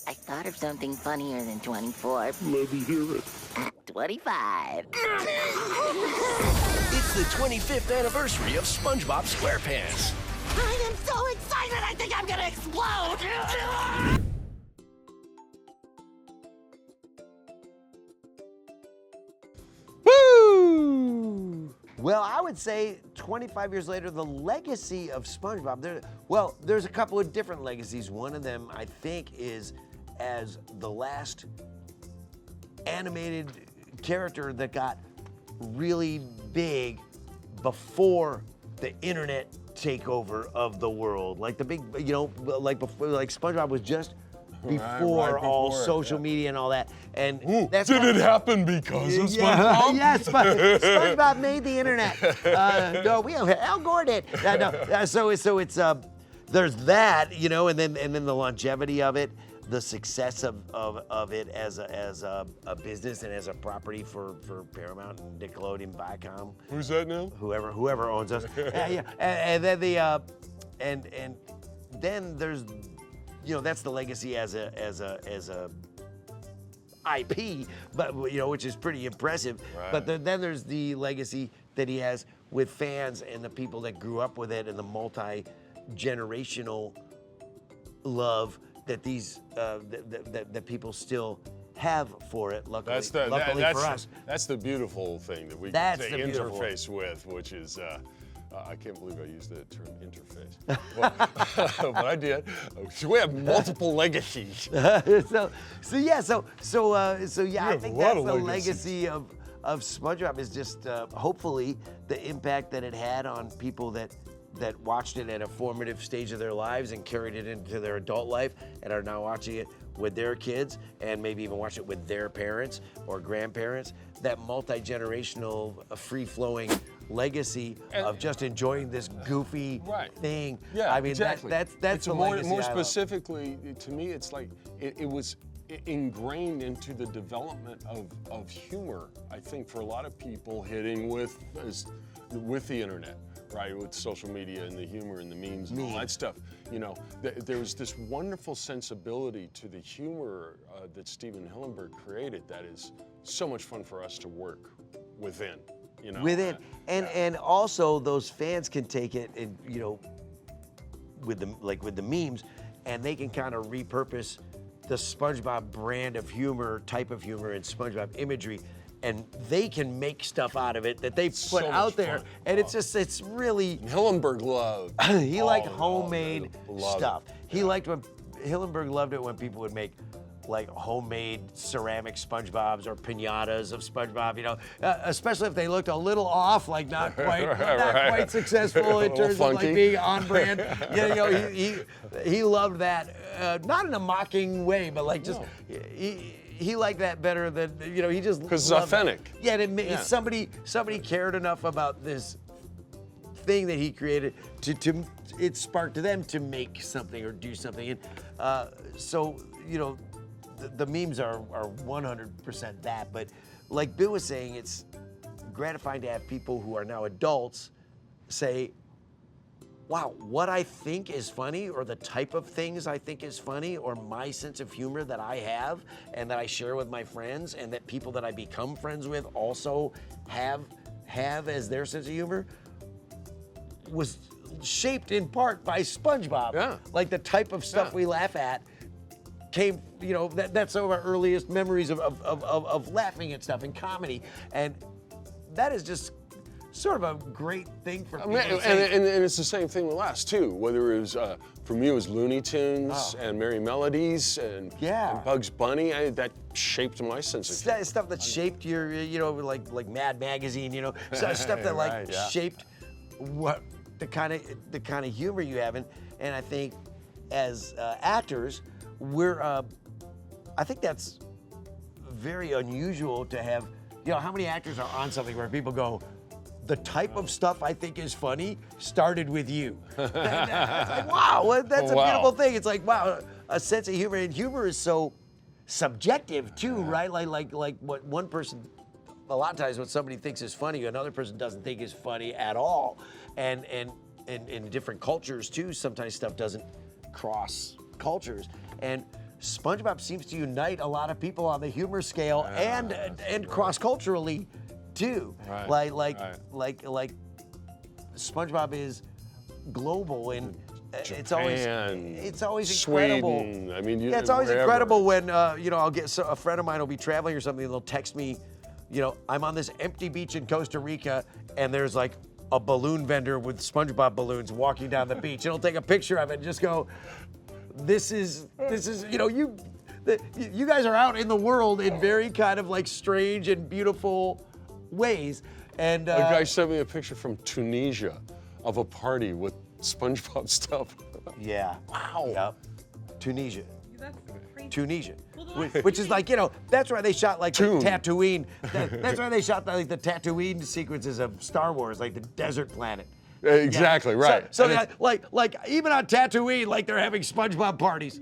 I thought of something funnier than 24. Let me hear it. 25. It's the 25th anniversary of SpongeBob SquarePants. I am so excited, I think I'm gonna explode! Woo! Well, I would say 25 years later, the legacy of SpongeBob, there's a couple of different legacies. One of them, I think, is as the last animated character that got really big before the internet takeover of the world. Like the big, like before, like SpongeBob was just before all social media and all that. And that's Did it happen because of SpongeBob? Yes, SpongeBob made the internet. No, Al Gore did. So it's there's that, and then the longevity of it, the success of it as a business and as a property for Paramount and Nickelodeon, Viacom. Who's that now? Whoever owns us. And then and then there's, that's the legacy as a IP, but which is pretty impressive. Right. But then there's the legacy that he has with fans and the people that grew up with it and the multi-generational love that these that people still have for it. Luckily, for us. That's the beautiful thing that we That's get the to beautiful. interface with, which is. I can't believe I used the term interface, but I did. So we have multiple legacies. I think that's the legacies. legacy of SpongeBob is just hopefully the impact that it had on people that watched it at a formative stage of their lives and carried it into their adult life and are now watching it with their kids and maybe even watch it with their parents or grandparents. That multi-generational, free-flowing legacy of just enjoying this goofy thing. Yeah, I mean, exactly. That's it's the legacy. More specifically, to me, it's like it was ingrained into the development of humor. I think for a lot of people hitting with the internet. Right, with social media and the humor and the memes and all that stuff. There was this wonderful sensibility to the humor that Steven Hillenburg created that is so much fun for us to work within. And also those fans can take it and with the memes, and they can kind of repurpose the SpongeBob brand of humor, type of humor, and SpongeBob imagery. And they can make stuff out of it that they put out there, and it's really. Hillenburg loved. He liked homemade stuff. Hillenburg loved it when people would make like homemade ceramic SpongeBobs or piñatas of SpongeBob. Especially if they looked a little off, like not quite successful in terms of like being on brand. He loved that, not in a mocking way, but like just he liked that better than he just because it's authentic. Somebody cared enough about this thing that he created to it sparked them to make something or do something, and the memes are 100% that. But like Bill was saying, it's gratifying to have people who are now adults say, wow, what I think is funny, or the type of things I think is funny, or my sense of humor that I have and that I share with my friends, and that people that I become friends with also have as their sense of humor, was shaped in part by SpongeBob. Yeah. Like the type of stuff we laugh at came, that's some of our earliest memories of laughing at stuff and comedy. And that is just sort of a great thing for people to say. And it's the same thing with us too. Whether it was for me, it was Looney Tunes and Merry Melodies and Bugs Bunny. That shaped my sense of humor. Stuff that shaped your, like Mad Magazine. Stuff that shaped what the kind of humor you have. And I think as actors, I think that's very unusual to have. How many actors are on something where people go, the type of stuff I think is funny started with you. It's like, wow, that's a beautiful thing. It's like, wow, a sense of humor. And humor is so subjective too, right? Like what one person, a lot of times what somebody thinks is funny, another person doesn't think is funny at all. And in different cultures too, sometimes stuff doesn't cross cultures. And SpongeBob seems to unite a lot of people on the humor scale and cross-culturally too. Right. Like SpongeBob is global and it's always incredible. Sweden. I mean, Yeah, it's always wherever. incredible when I'll get a friend of mine will be traveling or something, and they'll text me, I'm on this empty beach in Costa Rica, and there's like a balloon vendor with SpongeBob balloons walking down the beach. And he'll take a picture of it and just go, this is you guys are out in the world in very kind of like strange and beautiful ways. And A guy sent me a picture from Tunisia of a party with SpongeBob stuff. yeah. Wow. Yep. Tunisia. That's crazy. Tunisia. Well, the last Which is like, that's why they shot like the Tune. Tatooine. That's why they shot like the Tatooine sequences of Star Wars, like the desert planet. Exactly, right. So And like even on Tatooine, like they're having SpongeBob parties.